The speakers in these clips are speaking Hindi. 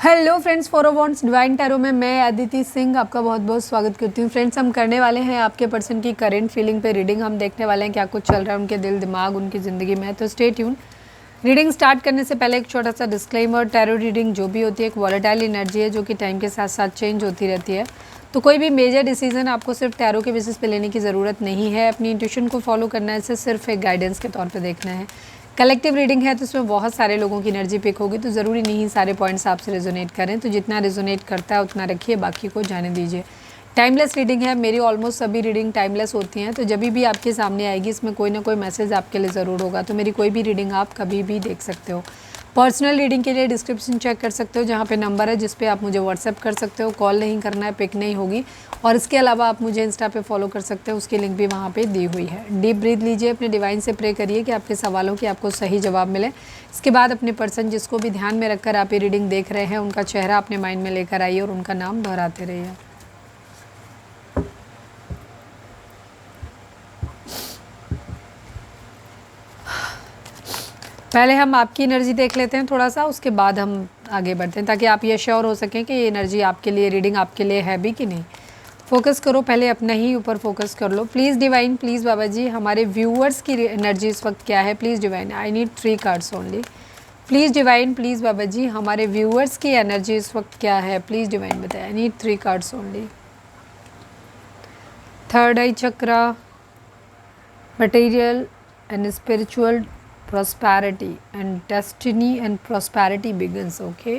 हेलो फ्रेंड्स, फॉरवॉन्ट्स डिवाइन टैरो में मैं अदिति सिंह आपका बहुत बहुत स्वागत करती हूँ। फ्रेंड्स, हम करने वाले हैं आपके पर्सन की करेंट फीलिंग पे रीडिंग। हम देखने वाले हैं क्या कुछ चल रहा है उनके दिल दिमाग उनकी ज़िंदगी में। तो स्टे ट्यून। रीडिंग स्टार्ट करने से पहले एक छोटा सा डिस्क्लेमर, टैरो रीडिंग जो भी होती है एक वॉलेटाइल एनर्जी है जो कि टाइम के साथ साथ चेंज होती रहती है। तो कोई भी मेजर डिसीजन आपको सिर्फ टैरो के बेसिस पे लेने की ज़रूरत नहीं है। अपनी इंट्यूशन को फॉलो करना है, इसे सिर्फ एक गाइडेंस के तौर पे देखना है। कलेक्टिव रीडिंग है तो इसमें बहुत सारे लोगों की एनर्जी पिक होगी, तो ज़रूरी नहीं सारे पॉइंट्स आपसे रेजोनेट करें। तो जितना रेजोनेट करता है उतना रखिए, बाकी को जाने दीजिए। टाइमलेस रीडिंग है, मेरी ऑलमोस्ट सभी रीडिंग टाइमलेस होती हैं। तो जब भी आपके सामने आएगी इसमें कोई ना कोई मैसेज आपके लिए ज़रूर होगा। तो मेरी कोई भी रीडिंग आप कभी भी देख सकते हो। पर्सनल रीडिंग के लिए डिस्क्रिप्शन चेक कर सकते हो, जहाँ पे नंबर है जिस पे आप मुझे व्हाट्सएप कर सकते हो। कॉल नहीं करना है, पिक नहीं होगी। और इसके अलावा आप मुझे इंस्टा पे फॉलो कर सकते हो, उसकी लिंक भी वहाँ पे दी हुई है। डीप ब्रीथ लीजिए, अपने डिवाइन से प्रे करिए कि आपके सवालों की आपको सही जवाब मिले। इसके बाद अपने पर्सन जिसको भी ध्यान में रखकर आप ये रीडिंग देख रहे हैं उनका चेहरा अपने माइंड में लेकर आइए और उनका नाम दोहराते रहिए। पहले हम आपकी एनर्जी देख लेते हैं थोड़ा सा, उसके बाद हम आगे बढ़ते हैं ताकि आप ये श्योर हो सकें कि ये एनर्जी आपके लिए, रीडिंग आपके लिए है भी कि नहीं। फोकस करो, पहले अपने ही ऊपर फोकस कर लो। प्लीज़ डिवाइन, प्लीज़ बाबा जी, हमारे व्यूअर्स की एनर्जी इस वक्त क्या है? Please divine, I need 3 cards only. Please divine, please बाबा जी, हमारे व्यूअर्स की एनर्जी इस वक्त क्या है? प्लीज़ डिवाइन बताएं। I need 3 cards only. Third eye chakra, material and spiritual prosperity and destiny and prosperity begins. Okay,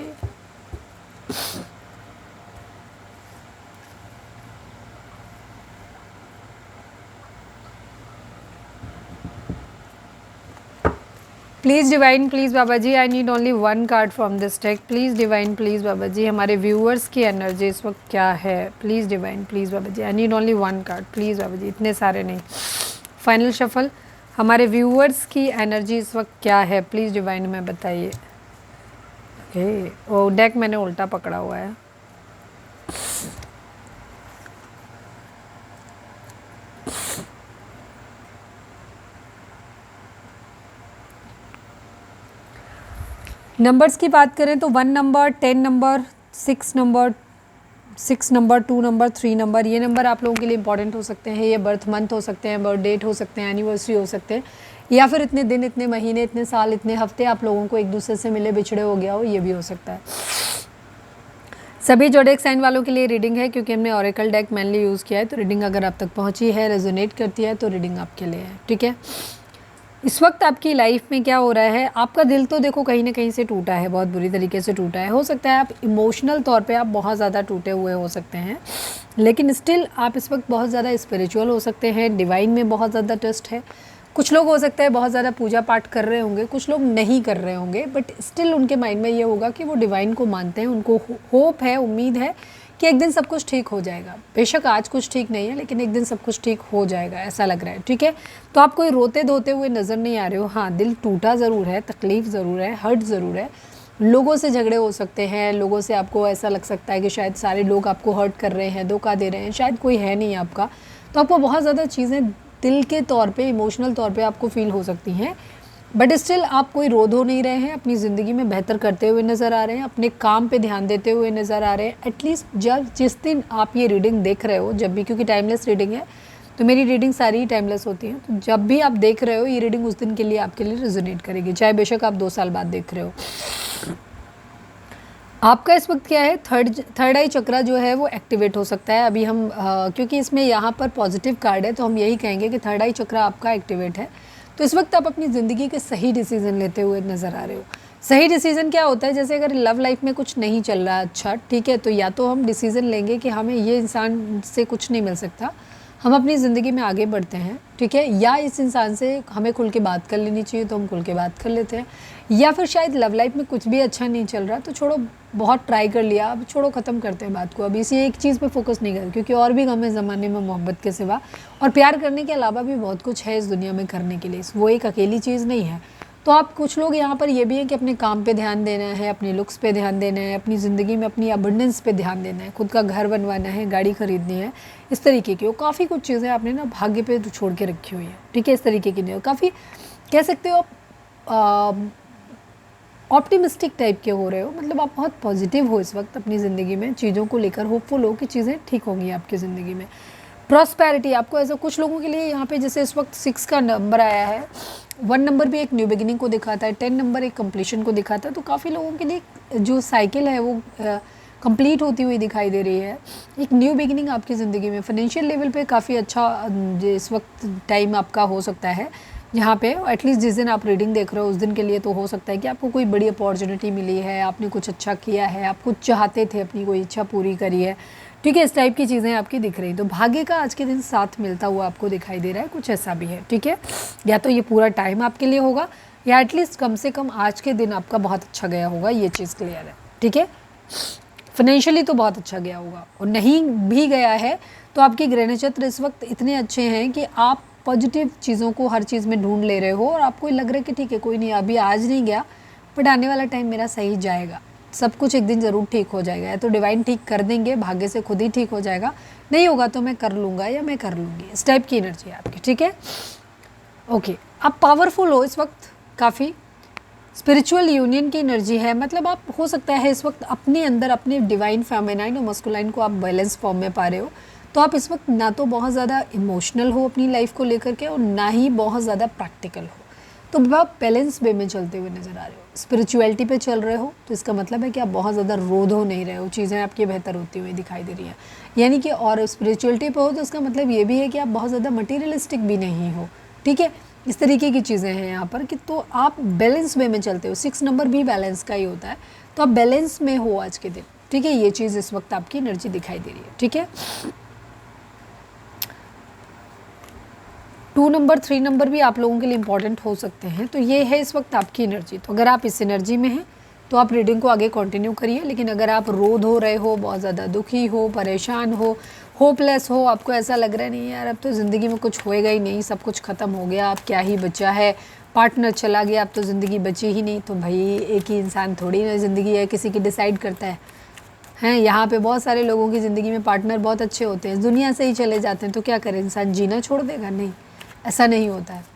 please divine, please Baba ji, I need only 1 card from this deck. Please divine, please बाबा जी, हमारे व्यूअर्स की एनर्जी इस वक्त क्या है? Please divine, please Baba ji, I need only 1 card. Please बाबा जी, इतने सारे नहीं। फाइनल शफल, हमारे व्यूअर्स की एनर्जी इस वक्त क्या है? प्लीज़ डिवाइन में बताइए। ओके, वो डेक मैंने उल्टा पकड़ा हुआ है। नंबर्स की बात करें तो 1 number, 10 number, 6 number, 2 number, 3 number, ये नंबर आप लोगों के लिए इंपॉर्टेंट हो सकते हैं। ये बर्थ मंथ हो सकते हैं, बर्थ डेट हो सकते हैं, एनिवर्सरी हो सकते हैं, या फिर इतने दिन, इतने महीने, इतने साल, इतने हफ्ते आप लोगों को एक दूसरे से मिले बिछड़े हो गया हो, ये भी हो सकता है। सभी जोडेक साइन वालों के लिए रीडिंग है क्योंकि हमने ऑरेकल डेक मेनली यूज़ किया है। तो रीडिंग अगर आप तक पहुंची है, रेजोनेट करती है, तो रीडिंग आपके लिए है। ठीक है, इस वक्त आपकी लाइफ में क्या हो रहा है? आपका दिल तो देखो कहीं ना कहीं से टूटा है, बहुत बुरी तरीके से टूटा है। हो सकता है आप इमोशनल तौर पे आप बहुत ज़्यादा टूटे हुए हो सकते हैं, लेकिन स्टिल आप इस वक्त बहुत ज़्यादा स्पिरिचुअल हो सकते हैं। डिवाइन में बहुत ज़्यादा ट्रस्ट है। कुछ लोग हो सकता है बहुत ज़्यादा पूजा पाठ कर रहे होंगे, कुछ लोग नहीं कर रहे होंगे, बट स्टिल उनके माइंड में ये होगा कि वो डिवाइन को मानते हैं। उनको होप है, उम्मीद है कि एक दिन सब कुछ ठीक हो जाएगा। बेशक आज कुछ ठीक नहीं है, लेकिन एक दिन सब कुछ ठीक हो जाएगा, ऐसा लग रहा है। ठीक है, तो आप कोई रोते धोते हुए नज़र नहीं आ रहे हो। हाँ, दिल टूटा ज़रूर है, तकलीफ़ ज़रूर है, हर्ट ज़रूर है। लोगों से झगड़े हो सकते हैं, लोगों से आपको ऐसा लग सकता है कि शायद सारे लोग आपको हर्ट कर रहे हैं, धोखा दे रहे हैं, शायद कोई है नहीं आपका। तो आपको बहुत ज़्यादा चीज़ें दिल के तौर पे, इमोशनल तौर पे आपको फील हो सकती हैं, बट स्टिल आप कोई रो धो नहीं रहे हैं। अपनी ज़िंदगी में बेहतर करते हुए नज़र आ रहे हैं, अपने काम पे ध्यान देते हुए नज़र आ रहे हैं। एटलीस्ट जिस दिन आप ये रीडिंग देख रहे हो, जब भी, क्योंकि टाइमलेस रीडिंग है तो मेरी रीडिंग सारी ही टाइमलेस होती हैं, तो जब भी आप देख रहे हो ये रीडिंग उस दिन के लिए आपके लिए रेजोनेट करेगी, चाहे बेशक आप 2 साल बाद देख रहे हो। आपका इस वक्त क्या है? थर्ड आई चक्रा जो है वो एक्टिवेट हो सकता है। अभी हम क्योंकि इसमें यहाँ पर पॉजिटिव कार्ड है तो हम यही कहेंगे कि थर्ड आई चक्रा आपका एक्टिवेट है। तो इस वक्त आप अपनी ज़िंदगी के सही डिसीजन लेते हुए नज़र आ रहे हो। सही डिसीजन क्या होता है? जैसे अगर लव लाइफ में कुछ नहीं चल रहा अच्छा, ठीक है, तो या तो हम डिसीज़न लेंगे कि हमें ये इंसान से कुछ नहीं मिल सकता, हम अपनी ज़िंदगी में आगे बढ़ते हैं, ठीक है, या इस इंसान से हमें खुल के बात कर लेनी चाहिए तो हम खुल के बात कर लेते हैं। या फिर शायद लव लाइफ में कुछ भी अच्छा नहीं चल रहा तो छोड़ो, बहुत ट्राई कर लिया, अब छोड़ो, ख़त्म करते हैं बात को, अब इसी एक चीज़ पे फोकस नहीं करें, क्योंकि और भी गम है ज़माने में मोहब्बत के सिवा, और प्यार करने के अलावा भी बहुत कुछ है इस दुनिया में करने के लिए, वो एक अकेली चीज़ नहीं है। तो आप कुछ लोग यहाँ पर ये भी हैं कि अपने काम पे ध्यान देना है, अपने लुक्स पे ध्यान देना है, अपनी ज़िंदगी में अपनी अबंडेंस पे ध्यान देना है, खुद का घर बनवाना है, गाड़ी खरीदनी है, इस तरीके की। वो काफ़ी कुछ चीज़ें आपने ना भाग्य पे छोड़ के रखी हुई है, ठीक है, इस तरीके की नहीं हो, काफ़ी कह सकते हो आप ऑप्टिमिस्टिक टाइप के हो रहे हो, मतलब आप बहुत पॉजिटिव हो इस वक्त अपनी ज़िंदगी में, चीज़ों को लेकर होपफुल हो कि चीज़ें ठीक होंगी आपकी ज़िंदगी में। प्रॉस्पेरिटी आपको ऐसा कुछ लोगों के लिए यहाँ पे जैसे इस वक्त 6 का नंबर आया है, 1 नंबर भी एक न्यू बिगिनिंग को दिखाता है, 10 नंबर एक कंप्लीशन को दिखाता है। तो काफ़ी लोगों के लिए जो साइकिल है वो कंप्लीट होती हुई दिखाई दे रही है, एक न्यू बिगिनिंग आपकी ज़िंदगी में। फाइनेंशियल लेवल पे काफ़ी अच्छा इस वक्त टाइम आपका हो सकता है, यहाँ पे एटलीस्ट जिस दिन आप रीडिंग देख रहे हो उस दिन के लिए तो हो सकता है कि आपको कोई बड़ी अपॉर्चुनिटी मिली है, आपने कुछ अच्छा किया है, आप कुछ चाहते थे, अपनी कोई इच्छा पूरी करी है, ठीक है, इस टाइप की चीज़ें आपकी दिख रही। तो भाग्य का आज के दिन साथ मिलता हुआ आपको दिखाई दे रहा है, कुछ ऐसा भी है, ठीक है। या तो ये पूरा टाइम आपके लिए होगा या एटलीस्ट कम से कम आज के दिन आपका बहुत अच्छा गया होगा, ये चीज़ क्लियर है, ठीक है। फाइनेंशियली तो बहुत अच्छा गया होगा, और नहीं भी गया है तो आपके ग्रह नक्षत्र इस वक्त इतने अच्छे हैं कि आप पॉजिटिव चीज़ों को हर चीज़ में ढूंढ ले रहे हो, और आपको लग रहा है कि ठीक है कोई नहीं, अभी आज नहीं गया बट आने वाला टाइम मेरा सही जाएगा, सब कुछ एक दिन ज़रूर ठीक हो जाएगा। या तो डिवाइन ठीक कर देंगे, भाग्य से खुद ही ठीक हो जाएगा, नहीं होगा तो मैं कर लूँगा या मैं कर लूँगी, इस टाइप की एनर्जी है आपकी, ठीक है। ओके, आप पावरफुल हो इस वक्त, काफ़ी स्पिरिचुअल यूनियन की एनर्जी है, मतलब आप हो सकता है इस वक्त अपने अंदर अपने डिवाइन फेमिनाइन और मस्कुलाइन को आप बैलेंस फॉर्म में पा रहे हो। तो आप इस वक्त ना तो बहुत ज़्यादा इमोशनल हो अपनी लाइफ को लेकर के, और ना ही बहुत ज़्यादा प्रैक्टिकल हो, तो आप बैलेंस वे में चलते हुए नज़र आ रहे हो। स्पिरिचुअलिटी पे चल रहे हो तो इसका मतलब है कि आप बहुत ज़्यादा रोध हो नहीं रहे हो, चीज़ें आपकी बेहतर होती हुई दिखाई दे रही हैं, यानी कि। और स्पिरिचुअलिटी पे हो तो इसका मतलब ये भी है कि आप बहुत ज़्यादा मटीरियलिस्टिक भी नहीं हो, ठीक है। इस तरीके की चीज़ें हैं यहाँ पर कि तो आप बैलेंस वे में चलते हो। 6 नंबर भी बैलेंस का ही होता है, तो आप बैलेंस में हो आज के दिन, ठीक है। ये चीज़ इस वक्त आपकी एनर्जी दिखाई दे रही है, ठीक है। 2 नंबर 3 नंबर भी आप लोगों के लिए इंपॉर्टेंट हो सकते हैं, तो ये है इस वक्त आपकी एनर्जी। तो अगर आप इस एनर्जी में हैं तो आप रीडिंग को आगे कंटिन्यू करिए, लेकिन अगर आप रोध हो रहे हो, बहुत ज़्यादा दुखी हो, परेशान हो, होपलेस हो, आपको ऐसा लग रहा है नहीं यार अब तो ज़िंदगी में कुछ होएगा ही नहीं, सब कुछ ख़त्म हो गया, अब क्या ही बचा है, पार्टनर चला गया, अब तो ज़िंदगी बची ही नहीं, तो भाई एक ही इंसान थोड़ी ना ज़िंदगी है, किसी की डिसाइड करता है हैं। यहाँ पे बहुत सारे लोगों की ज़िंदगी में पार्टनर बहुत अच्छे होते हैं, दुनिया से ही चले जाते हैं, तो क्या करें, इंसान जीना छोड़ देगा? नहीं, ऐसा नहीं होता है।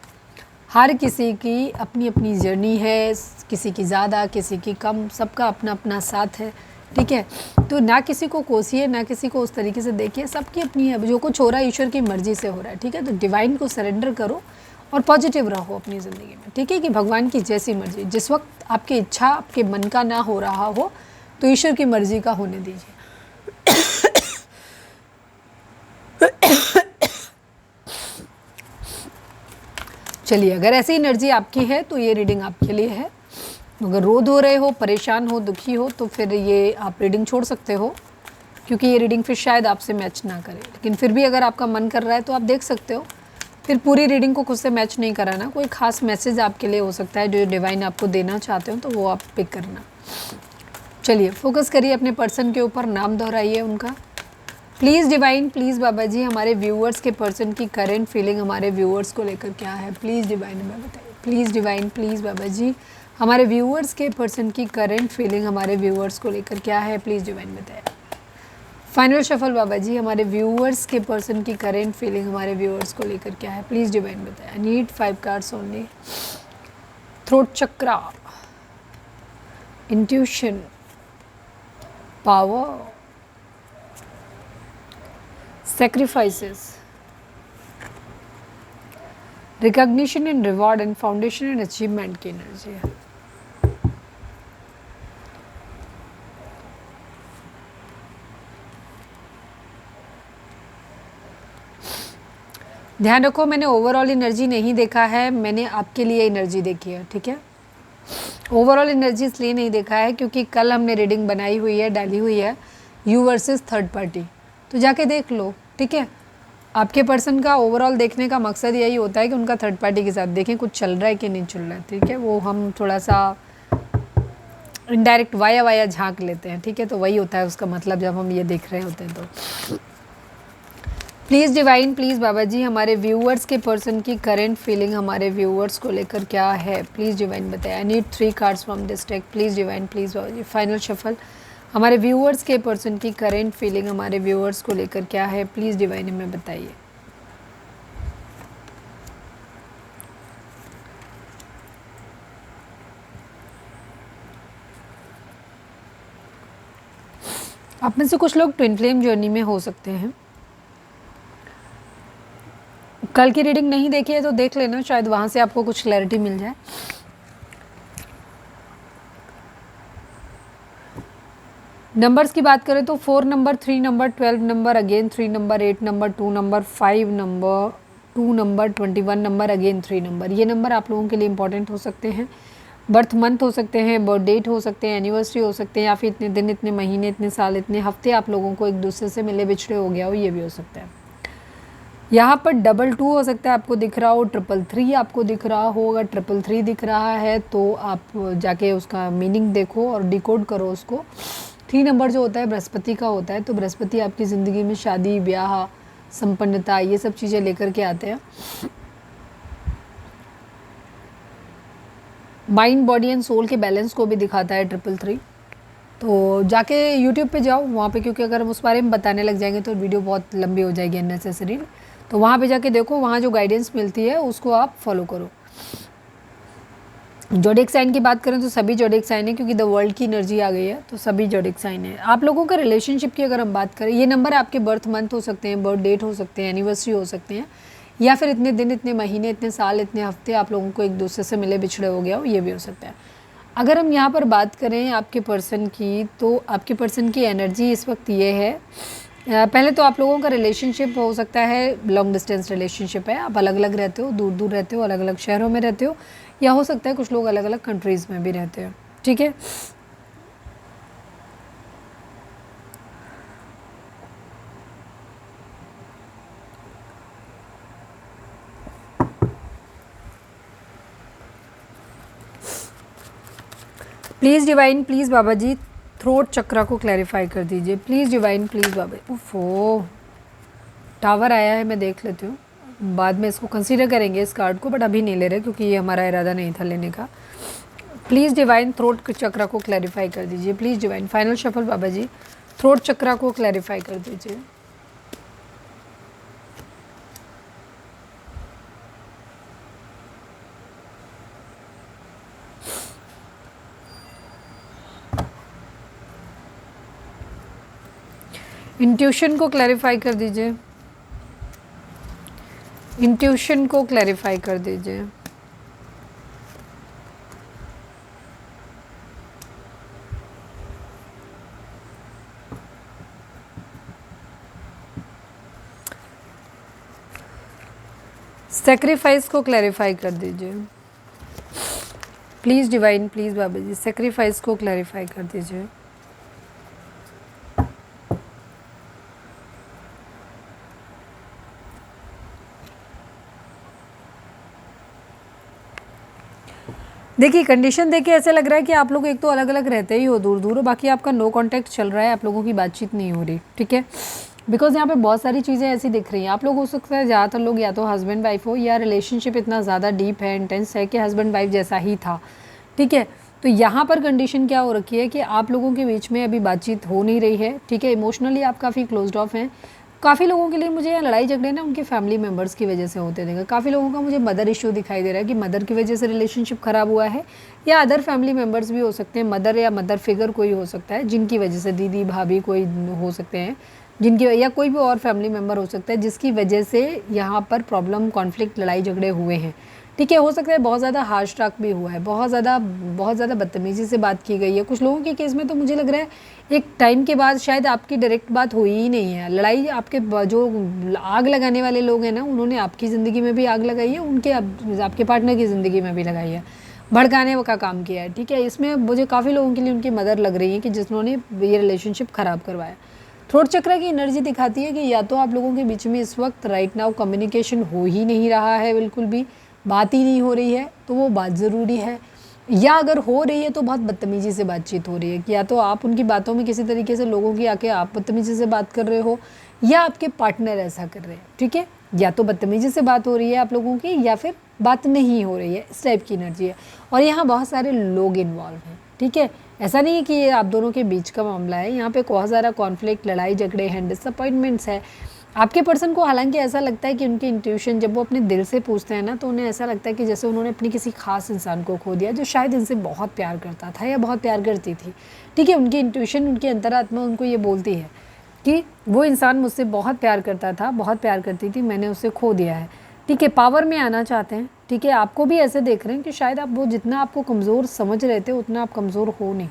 हर किसी की अपनी अपनी जर्नी है, किसी की ज़्यादा, किसी की कम, सबका अपना अपना साथ है, ठीक है। तो ना किसी को कोसिए, ना किसी को उस तरीके से देखिए, सबकी अपनी है, जो कुछ हो रहा है ईश्वर की मर्ज़ी से हो रहा है, ठीक है। तो डिवाइन को सरेंडर करो और पॉजिटिव रहो अपनी ज़िंदगी में, ठीक है, कि भगवान की जैसी मर्ज़ी, जिस वक्त आपकी इच्छा आपके मन का ना हो रहा हो तो ईश्वर की मर्ज़ी का होने दीजिए। चलिए, अगर ऐसी एनर्जी आपकी है तो ये रीडिंग आपके लिए है। अगर रोध हो रहे हो, परेशान हो, दुखी हो, तो फिर ये आप रीडिंग छोड़ सकते हो, क्योंकि ये रीडिंग फिर शायद आपसे मैच ना करे। लेकिन फिर भी अगर आपका मन कर रहा है तो आप देख सकते हो। फिर पूरी रीडिंग को खुद से मैच नहीं कराना, कोई खास मैसेज आपके लिए हो सकता है जो डिवाइन आपको देना चाहते हो, तो वो आप पिक करना। चलिए, फोकस करिए अपने पर्सन के ऊपर, नाम दोहराइए उनका। प्लीज़ डिवाइन, प्लीज़ बाबा जी, हमारे व्यूअर्स के पर्सन की करेंट फीलिंग हमारे व्यूअर्स को लेकर क्या है, प्लीज़ डिवाइन हमें बताइए। प्लीज़ डिवाइन, प्लीज़ बाबा जी, हमारे व्यूअर्स के पर्सन की करेंट फीलिंग हमारे व्यूअर्स को लेकर क्या है, प्लीज़ डिवाइन बताइए। फाइनल शफल बाबा जी, हमारे व्यूअर्स के पर्सन की करेंट फीलिंग हमारे व्यूअर्स को लेकर क्या है, प्लीज़ डिवाइन बताइए। I need 5 cards only. Throat chakra, intuition, power, sacrifices, recognition and reward, and foundation and achievement की एनर्जी है। ध्यान रखो, मैंने ओवरऑल एनर्जी नहीं देखा है, मैंने आपके लिए एनर्जी देखी है, ठीक है। ओवरऑल एनर्जी इसलिए नहीं देखा है क्योंकि कल हमने रीडिंग बनाई हुई है, डाली हुई है, यू वर्सेस थर्ड पार्टी, तो जाके देख लो, ठीक है। आपके पर्सन का ओवरऑल देखने का मकसद यही होता है कि उनका थर्ड पार्टी के साथ देखें कुछ चल रहा है कि नहीं चल रहा है, ठीक है। वो हम थोड़ा सा इनडायरेक्ट वाया वाया झांक लेते हैं, ठीक है, तो वही होता है उसका मतलब जब हम ये देख रहे होते हैं। तो प्लीज़ डिवाइन, प्लीज़ बाबा जी, हमारे व्यूअर्स के पर्सन की करेंट फीलिंग हमारे व्यूअर्स को लेकर क्या है, प्लीज़ डिवाइन बताइए। I need 3 cards from this deck, please divine, please Baba ji. Final shuffle, हमारे व्यूअर्स के पर्सन की करेंट फीलिंग हमारे व्यूअर्स को लेकर क्या है, प्लीज़ डिवाइन हमें बताइए। आप में से कुछ लोग ट्विन फ्लेम जर्नी में हो सकते हैं। कल की रीडिंग नहीं देखी है तो देख लेना, शायद वहाँ से आपको कुछ क्लैरिटी मिल जाए। नंबर्स की बात करें तो 4 number, 3 number, 12 number, again 3 number, 8 number, 2 number, 5 number, 2 number, 21 number, again 3 number. ये नंबर आप लोगों के लिए इंपॉर्टेंट हो सकते हैं। बर्थ मंथ हो सकते हैं, बर्थ डेट हो सकते हैं, एनिवर्सरी हो सकते हैं, या फिर इतने दिन, इतने महीने, इतने साल, इतने हफ्ते आप लोगों को एक दूसरे से मिले बिछड़े हो गया हो, ये भी हो सकता है। यहाँ पर 222 हो सकता है आपको दिख रहा हो, 333 आपको दिख रहा हो। अगर 333 दिख रहा है तो आप जाके उसका मीनिंग देखो और डिकोड करो उसको। 3 नंबर जो होता है बृहस्पति का होता है, तो बृहस्पति आपकी ज़िंदगी में शादी, ब्याह, संपन्नता, ये सब चीज़ें लेकर के आते हैं। माइंड, बॉडी एंड सोल के बैलेंस को भी दिखाता है 333। तो जाके यूट्यूब पे जाओ वहाँ पे, क्योंकि अगर हम उस बारे में बताने लग जाएंगे तो वीडियो बहुत लंबी हो जाएगी अननेसेसरी। तो वहाँ पे जाके देखो, वहाँ जो गाइडेंस मिलती है उसको आप फॉलो करो। जोडिक साइन की बात करें तो सभी जोडिक साइन है, क्योंकि द वर्ल्ड की एनर्जी आ गई है, तो सभी जोडिक साइन है। आप लोगों का रिलेशनशिप की अगर हम बात करें, ये नंबर आपके बर्थ मंथ हो सकते हैं, बर्थ डेट हो सकते हैं, एनिवर्सरी हो सकते हैं, या फिर इतने दिन, इतने महीने, इतने साल, इतने हफ्ते आप लोगों को एक दूसरे से मिले बिछड़े हो गया हो, ये भी हो सकता है। अगर हम यहाँ पर बात करें आपके पर्सन की, तो आपके पर्सन की एनर्जी इस वक्त ये है, पहले तो आप लोगों का रिलेशनशिप हो सकता है लॉन्ग डिस्टेंस रिलेशनशिप है, आप अलग अलग रहते हो, दूर दूर रहते हो, अलग अलग शहरों में रहते हो, या हो सकता है कुछ लोग अलग अलग कंट्रीज़ में भी रहते हो, ठीक है। Please divine, please Baba ji throat chakra को क्लैरिफाई कर दीजिए, प्लीज़ डिवाइन, प्लीज़ बाबा। उफ़ो, टावर आया है, मैं देख लेती हूँ, बाद में इसको कंसीडर करेंगे इस कार्ड को, बट अभी नहीं ले रहे क्योंकि ये हमारा इरादा नहीं था लेने का। प्लीज़ डिवाइन थ्रोट चक्रा को क्लैरिफाई कर दीजिए, please divine. Final shuffle Baba ji, throat chakra को क्लैरिफाई कर दीजिए। इंट्यूशन को क्लैरिफाई कर दीजिए, इंट्यूशन को क्लैरिफाई कर दीजिए। सेक्रीफाइस को क्लैरिफाई कर दीजिए, please divine, please Baba ji sacrifice को क्लैरिफाई कर दीजिए। देखिए कंडीशन देखिए ऐसे लग रहा है कि आप लोग एक तो अलग अलग रहते ही हो दूर दूर, बाकी आपका नो कांटेक्ट चल रहा है, आप लोगों की बातचीत नहीं हो रही, ठीक है। बिकॉज यहाँ पे बहुत सारी चीज़ें ऐसी दिख रही हैं, आप लोग हो सकता है ज़्यादातर लोग या तो हस्बैंड वाइफ हो, या रिलेशनशिप इतना ज़्यादा डीप है, इंटेंस है कि हस्बैंड वाइफ जैसा ही था, ठीक है। तो यहाँ पर कंडीशन क्या हो रखी है कि आप लोगों के बीच में अभी बातचीत हो नहीं रही है, ठीक है। इमोशनली आप काफ़ी क्लोज्ड ऑफ हैं। काफ़ी लोगों के लिए मुझे यहाँ लड़ाई झगड़े ना उनके फैमिली मेम्बर्स की वजह से होते देंगे। काफ़ी लोगों का मुझे मदर इशू दिखाई दे रहा है कि मदर की वजह से रिलेशनशिप ख़राब हुआ है, या अदर फैमिली मेम्बर्स भी हो सकते हैं, मदर या मदर फिगर कोई हो सकता है जिनकी वजह से, दीदी भाभी कोई हो सकते हैं जिनकी, या कोई भी और फैमिली मेम्बर हो सकता है जिसकी वजह से यहाँ पर प्रॉब्लम, कॉन्फ्लिक्ट, लड़ाई झगड़े हुए हैं, ठीक है। हो सकता है बहुत ज़्यादा हार्श टॉक भी हुआ है, बहुत ज़्यादा बदतमीज़ी से बात की गई है। कुछ लोगों के केस में तो मुझे लग रहा है एक टाइम के बाद शायद आपकी डायरेक्ट बात हुई ही नहीं है, लड़ाई आपके जो आग लगाने वाले लोग हैं ना, उन्होंने आपकी ज़िंदगी में भी आग लगाई है, उनके आपके पार्टनर की ज़िंदगी में भी लगाई है, भड़काने का काम किया है, ठीक है। इसमें मुझे काफ़ी लोगों के लिए उनकी मदर लग रही है कि जिन्होंने ये रिलेशनशिप ख़राब करवाया। थ्रोट चक्र की एनर्जी दिखाती है कि या तो आप लोगों के बीच में इस वक्त राइट नाउ कम्युनिकेशन हो ही नहीं रहा है, बिल्कुल भी बात ही नहीं हो रही है, तो वो बात ज़रूरी है, या अगर हो रही है तो बहुत बदतमीज़ी से बातचीत हो रही है कि या तो आप उनकी बातों में किसी तरीके से लोगों की आके आप बदतमीज़ी से बात कर रहे हो, या आपके पार्टनर ऐसा कर रहे हैं, ठीक है। या तो बदतमीज़ी से बात हो रही है आप लोगों की, या फिर बात नहीं हो रही है, इस टाइप की एनर्जी है। और यहाँ बहुत सारे लोग इन्वॉल्व हैं, ठीक है। ऐसा नहीं है कि ये आप दोनों के बीच का मामला है, यहाँ पे बहुत सारा कॉन्फ्लिक्ट, लड़ाई झगड़े हैं, डिसअपॉइंटमेंट्स है, आपके पर्सन को हालांकि ऐसा लगता है कि उनकी इंट्यूशन जब वो अपने दिल से पूछते हैं ना, तो उन्हें ऐसा लगता है कि जैसे उन्होंने अपनी किसी खास इंसान को खो दिया जो शायद इनसे बहुत प्यार करता था या बहुत प्यार करती थी। ठीक है, उनकी इंट्यूशन, उनकी अंतरात्मा उनको ये बोलती है कि वो इंसान मुझसे बहुत प्यार करता था, बहुत प्यार करती थी, मैंने उसे खो दिया है। ठीक है, पावर में आना चाहते हैं। ठीक है, आपको भी ऐसे देख रहे हैं कि शायद आप वो जितना आपको कमज़ोर समझ रहे थे उतना आप कमज़ोर हो नहीं।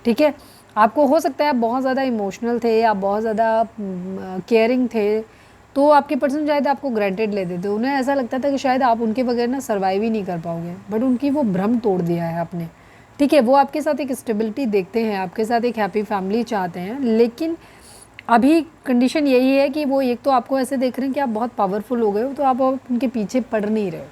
ठीक है, आपको हो सकता है आप बहुत ज़्यादा इमोशनल थे, आप बहुत ज़्यादा केयरिंग थे, तो आपके पर्सन शायद आपको ग्रांटेड ले देते। उन्हें ऐसा लगता था कि शायद आप उनके बगैर ना सर्वाइव ही नहीं कर पाओगे, बट उनकी वो भ्रम तोड़ दिया है आपने। ठीक है, वो आपके साथ एक स्टेबिलिटी देखते हैं, आपके साथ एक हैप्पी फैमिली चाहते हैं, लेकिन अभी कंडीशन यही है कि वो एक तो आपको ऐसे देख रहे हैं कि आप बहुत पावरफुल हो गए हो, तो आप उनके पीछे पड़ नहीं रहे हो।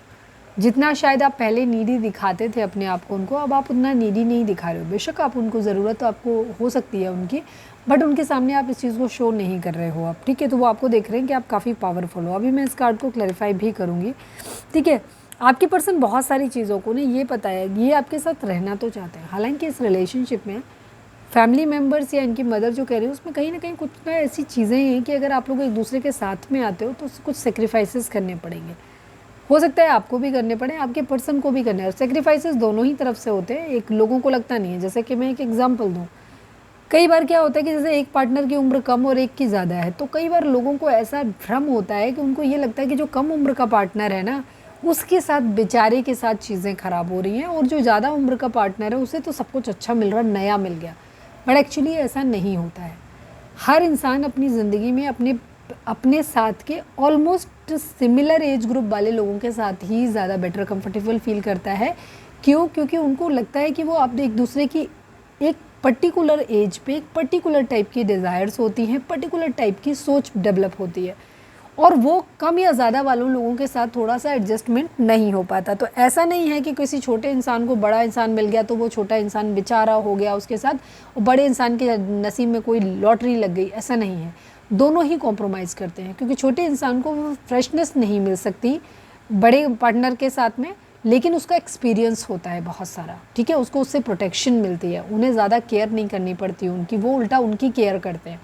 जितना शायद आप पहले नीडी दिखाते थे अपने आप को उनको, अब आप उतना नीडी नहीं दिखा रहे हो। बेशक आप उनको ज़रूरत तो आपको हो सकती है उनकी, बट उनके सामने आप इस चीज़ को शो नहीं कर रहे हो आप। ठीक है, तो वो आपको देख रहे हैं कि आप काफ़ी पावरफुल हो। अभी मैं इस कार्ड को क्लैरिफाई भी करूँगी। ठीक है, आपके पर्सन बहुत सारी चीज़ों को ना ये पता है, ये आपके साथ रहना तो चाहते हैं। हालांकि इस रिलेशनशिप में फैमिली मेम्बर्स या इनकी मदर जो कह रही है उसमें कहीं ना कहीं कुछ ना ऐसी चीज़ें हैं कि अगर आप लोग एक दूसरे के साथ में आते हो तो कुछ सेक्रीफाइसेस करने पड़ेंगे। हो सकता है आपको भी करने पड़े, आपके पर्सन को भी करने, और सेक्रीफाइसेस दोनों ही तरफ से होते हैं। एक लोगों को लगता नहीं है, जैसे कि मैं एक एग्जांपल दूं, कई बार क्या होता है कि जैसे एक पार्टनर की उम्र कम और एक की ज़्यादा है, तो कई बार लोगों को ऐसा भ्रम होता है कि उनको ये लगता है कि जो कम उम्र का पार्टनर है ना, उसके साथ बेचारे के साथ चीज़ें ख़राब हो रही हैं, और जो ज़्यादा उम्र का पार्टनर है उसे तो सब कुछ अच्छा मिल रहा, नया मिल गया। बट एक्चुअली ऐसा नहीं होता है। हर इंसान अपनी ज़िंदगी में अपने अपने साथ के ऑलमोस्ट सिमिलर एज ग्रुप वाले लोगों के साथ ही ज़्यादा बेटर कंफर्टेबल फील करता है। क्यों? क्योंकि उनको लगता है कि वो आप एक दूसरे की एक पर्टिकुलर एज पे एक पर्टिकुलर टाइप की डिज़ायर्स होती हैं, पर्टिकुलर टाइप की सोच डेवलप होती है, और वो कम या ज़्यादा वालों लोगों के साथ थोड़ा सा एडजस्टमेंट नहीं हो पाता। तो ऐसा नहीं है कि किसी छोटे इंसान को बड़ा इंसान मिल गया तो वो छोटा इंसान बेचारा हो गया उसके साथ, और बड़े इंसान के नसीब में कोई लॉटरी लग गई, ऐसा नहीं है। दोनों ही कॉम्प्रोमाइज़ करते हैं, क्योंकि छोटे इंसान को वो फ्रेशनेस नहीं मिल सकती बड़े पार्टनर के साथ में, लेकिन उसका एक्सपीरियंस होता है बहुत सारा। ठीक है, उसको उससे प्रोटेक्शन मिलती है, उन्हें ज़्यादा केयर नहीं करनी पड़ती उनकी, वो उल्टा उनकी केयर करते हैं।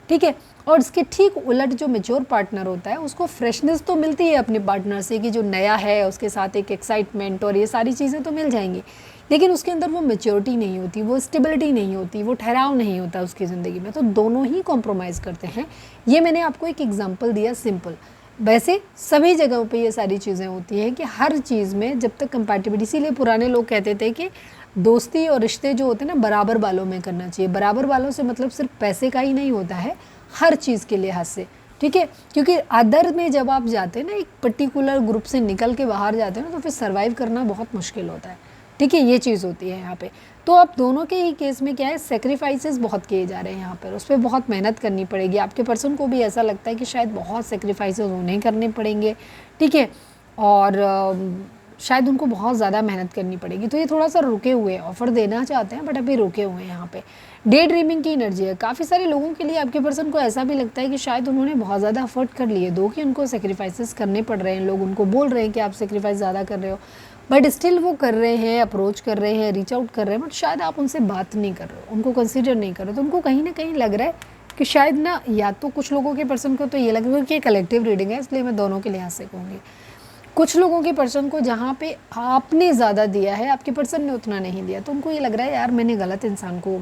ठीक है, और इसके ठीक उलट जो मेच्योर पार्टनर होता है उसको फ्रेशनेस तो मिलती है अपने पार्टनर से कि जो नया है उसके साथ एक एक्साइटमेंट और ये सारी चीज़ें तो मिल जाएंगी, लेकिन उसके अंदर वो मेच्योरिटी नहीं होती, वो स्टेबिलिटी नहीं होती, वो ठहराव नहीं होता उसकी ज़िंदगी में। तो दोनों ही कॉम्प्रोमाइज़ करते हैं। ये मैंने आपको एक एग्जाम्पल दिया सिंपल। वैसे सभी जगहों पे ये सारी चीज़ें होती हैं कि हर चीज़ में जब तक कंपैटिबिलिटी, इसीलिए पुराने लोग कहते थे कि दोस्ती और रिश्ते जो होते हैं ना बराबर वालों में करना चाहिए। बराबर वालों से मतलब सिर्फ पैसे का ही नहीं होता है, हर चीज़ के लिहाज से। ठीक है, क्योंकि अदर में जब आप जाते हैं ना, एक पर्टिकुलर ग्रुप से निकल के बाहर जाते हैं ना, तो फिर सर्वाइव करना बहुत मुश्किल होता है। ठीक है, ये चीज़ होती है यहाँ पे। तो अब दोनों के ही केस में क्या है, सेक्रीफाइसेस बहुत किए जा रहे हैं यहाँ पर, उस पर बहुत मेहनत करनी पड़ेगी। आपके पर्सन को भी ऐसा लगता है कि शायद बहुत सेक्रीफाइसेस उन्हें करने पड़ेंगे। ठीक है, और शायद उनको बहुत ज़्यादा मेहनत करनी पड़ेगी। तो ये थोड़ा सा रुके हुए हैं, ऑफर देना चाहते हैं बट अभी रुके हुए हैं यहाँ पे। डे ड्रीमिंग की एनर्जी है काफ़ी सारे लोगों के लिए। आपके पर्सन को ऐसा भी लगता है कि शायद उन्होंने बहुत ज़्यादा एफर्ट कर लिए, दो कि उनको सेक्रीफाइसेस करने पड़ रहे हैं, लोग उनको बोल रहे हैं कि आप सेक्रीफाइस ज़्यादा कर रहे हो, बट स्टिल वो कर रहे हैं, अप्रोच कर रहे हैं, रीच आउट कर रहे हैं, बट शायद आप उनसे बात नहीं कर रहे हो, उनको कंसिडर नहीं कर रहे हो। तो उनको कहीं ना कहीं लग रहा है कि शायद ना, या तो कुछ लोगों के पर्सन को तो ये लग रहा है कि कलेक्टिव रीडिंग है इसलिए मैं दोनों के लिहाज से कहूँगी, कुछ लोगों के पर्सन को जहाँ पे आपने ज़्यादा दिया है आपके पर्सन ने उतना नहीं दिया, तो उनको ये लग रहा है यार मैंने गलत इंसान को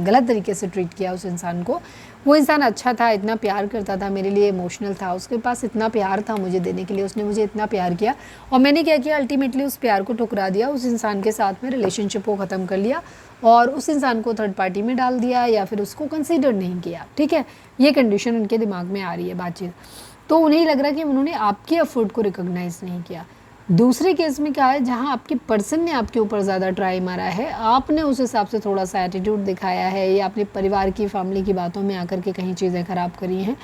गलत तरीके से ट्रीट किया उस इंसान को। वो इंसान अच्छा था, इतना प्यार करता था मेरे लिए, इमोशनल था, उसके पास इतना प्यार था मुझे देने के लिए, उसने मुझे इतना प्यार किया, और मैंने क्या किया, अल्टीमेटली उस प्यार को ठुकरा दिया, उस इंसान के साथ में रिलेशनशिप को ख़त्म कर लिया और उस इंसान को थर्ड पार्टी में डाल दिया या फिर उसको कंसिडर नहीं किया। ठीक है, ये कंडीशन उनके दिमाग में आ रही है बातचीत। तो उन्हें लग रहा है कि उन्होंने आपके एफर्ट को रिकॉग्नाइज नहीं किया। दूसरे केस में क्या है, जहां आपके पर्सन ने आपके ऊपर ज़्यादा ट्राई मारा है, आपने उस हिसाब से थोड़ा सा एटीट्यूड दिखाया है, या अपने परिवार की फैमिली की बातों में आकर के कहीं चीज़ें ख़राब करी हैं,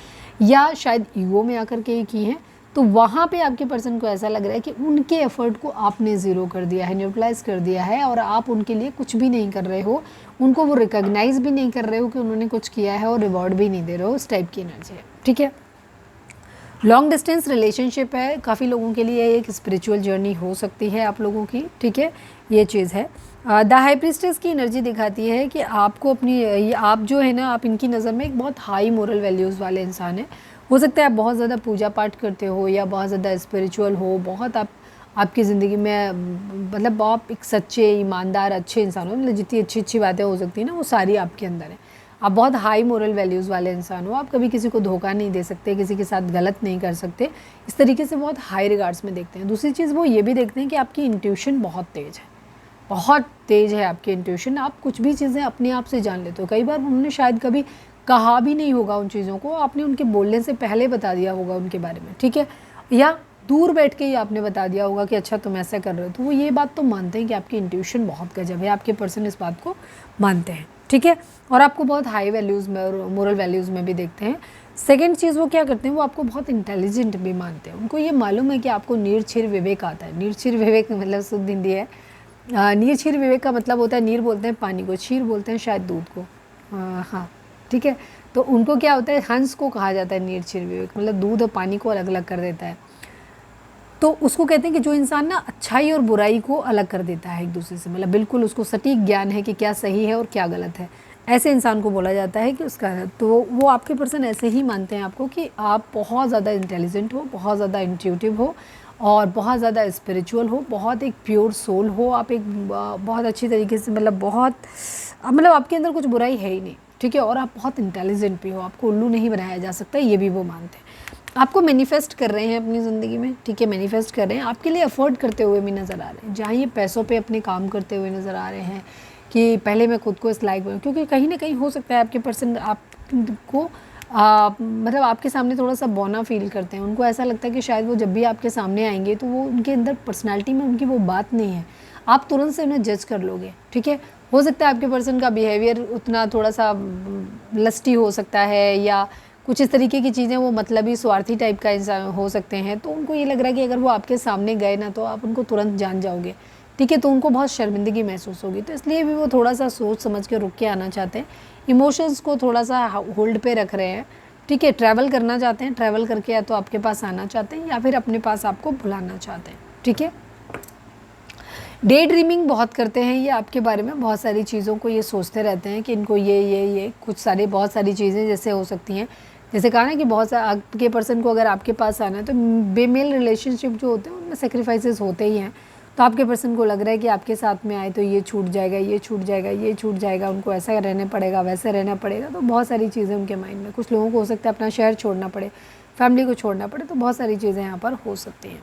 या शायद ईगो में आकर के ही की हैं, तो वहाँ पे आपके पर्सन को ऐसा लग रहा है कि उनके एफर्ट को आपने ज़ीरो कर दिया है, न्यूट्रलाइज कर दिया है, और आप उनके लिए कुछ भी नहीं कर रहे हो, उनको वो रिकॉग्नाइज भी नहीं कर रहे हो कि उन्होंने कुछ किया है, और रिवॉर्ड भी नहीं दे रहे हो। इस टाइप की एनर्जी है। ठीक है, लॉन्ग डिस्टेंस रिलेशनशिप है, काफ़ी लोगों के लिए एक स्पिरिचुअल जर्नी हो सकती है आप लोगों की। ठीक है, ये चीज़ है। द हाई प्रीस्टेस की एनर्जी दिखाती है कि आपको अपनी आप जो है ना, आप इनकी नज़र में एक बहुत हाई मोरल वैल्यूज़ वाले इंसान हैं, हो सकता है आप बहुत ज़्यादा पूजा पाठ करते हो या बहुत ज़्यादा स्पिरिचुअल हो, बहुत आप आपकी ज़िंदगी में मतलब आप एक सच्चे, ईमानदार, अच्छे इंसान हो, मतलब जितनी अच्छी अच्छी बातें हो सकती हैं ना वो सारी आपके अंदर है। आप बहुत हाई मोरल वैल्यूज़ वाले इंसान हो, आप कभी किसी को धोखा नहीं दे सकते, किसी के साथ गलत नहीं कर सकते, इस तरीके से बहुत हाई रिगार्ड्स में देखते हैं। दूसरी चीज़ वो ये भी देखते हैं कि आपकी इंट्यूशन बहुत तेज़ है, बहुत तेज़ है आपकी इंट्यूशन, आप कुछ भी चीज़ें अपने आप से जान लेते हो। कई बार उन्होंने शायद कभी कहा भी नहीं होगा उन चीज़ों को, आपने उनके बोलने से पहले बता दिया होगा उनके बारे में, ठीक है, या दूर बैठ के ही आपने बता दिया होगा कि अच्छा तुम ऐसा कर रहे हो, तो वो ये बात तो मानते हैं कि आपकी इंट्यूशन बहुत गजब है, आपके पर्सन इस बात को मानते हैं, ठीक है, और आपको बहुत हाई वैल्यूज़ में और मोरल वैल्यूज़ में भी देखते हैं। सेकेंड चीज़ वो क्या करते हैं, वो आपको बहुत इंटेलिजेंट भी मानते हैं। उनको ये मालूम है कि आपको नीर-छिर विवेक आता है। नीर-छिर विवेक मतलब शुद्ध हिंदी है, नीर क्षीर विवेक का मतलब होता है, नीर बोलते हैं पानी को, क्षीर बोलते हैं शायद दूध को, हाँ ठीक है। तो उनको क्या होता है, हंस को कहा जाता है नीर क्षीर विवेक, मतलब दूध और पानी को अलग अलग कर देता है। तो उसको कहते हैं कि जो इंसान ना अच्छाई और बुराई को अलग कर देता है एक दूसरे से, मतलब बिल्कुल उसको सटीक ज्ञान है कि क्या सही है और क्या गलत है, ऐसे इंसान को बोला जाता है कि उसका है। तो वो आपके पर्सन ऐसे ही मानते हैं आपको कि आप बहुत ज़्यादा इंटेलिजेंट हो, बहुत ज़्यादा इंट्यूटिव हो और बहुत ज़्यादा स्पिरिचुअल हो, बहुत एक प्योर सोल हो, आप एक बहुत अच्छी तरीके से मतलब आपके अंदर कुछ बुराई है ही नहीं, ठीक है, और आप बहुत इंटेलिजेंट भी हो, आपको उल्लू नहीं बनाया जा सकता, ये भी वो मानते हैं। आपको मैनिफेस्ट कर रहे हैं अपनी ज़िंदगी में, ठीक है, मैनिफेस्ट कर रहे हैं, आपके लिए एफर्ट करते हुए भी नज़र आ रहे हैं, जहाँ ये पैसों पे अपने काम करते हुए नज़र आ रहे हैं कि पहले मैं खुद को इस लायक बनूं, क्योंकि कहीं ना कहीं हो सकता है आपके पर्सन आपको मतलब आपके सामने थोड़ा सा बौना फील करते हैं। उनको ऐसा लगता है कि शायद वो जब भी आपके सामने आएंगे तो वो उनके अंदर पर्सनालिटी में उनकी वो बात नहीं है, आप तुरंत से उन्हें जज कर लोगे, ठीक है। हो सकता है आपके पर्सन का बिहेवियर उतना थोड़ा सा लस्टी हो सकता है या कुछ इस तरीके की चीज़ें, वो मतलबी स्वार्थी टाइप का इंसान हो सकते हैं, तो उनको ये लग रहा है कि अगर वो आपके सामने गए ना तो आप उनको तुरंत जान जाओगे, ठीक है, तो उनको बहुत शर्मिंदगी महसूस होगी, तो इसलिए भी वो थोड़ा सा सोच समझ के रुक के आना चाहते हैं, इमोशंस को थोड़ा सा होल्ड पे रख रहे हैं, ठीक है, ट्रैवल करना चाहते हैं, ट्रैवल करके या तो आपके पास आना चाहते हैं या फिर अपने पास आपको बुलाना चाहते हैं, ठीक है। डे ड्रीमिंग बहुत करते हैं ये आपके बारे में, बहुत सारी चीज़ों को ये सोचते रहते हैं कि इनको ये बहुत सारी चीज़ें जैसे हो सकती हैं, जैसे कहा ना कि बहुत सारे आपके पर्सन को अगर आपके पास आना है तो बेमेल रिलेशनशिप जो होते हैं उनमें सेक्रीफाइसेस होते ही हैं, तो आपके पर्सन को लग रहा है कि आपके साथ में आए तो ये छूट जाएगा, ये छूट जाएगा, ये छूट जाएगा, उनको ऐसा रहना पड़ेगा, वैसे रहना पड़ेगा, तो बहुत सारी चीज़ें उनके माइंड में। कुछ लोगों को हो सकता है अपना शहर छोड़ना पड़े, फैमिली को छोड़ना पड़े, तो बहुत सारी चीज़ें यहाँ पर हो सकती हैं।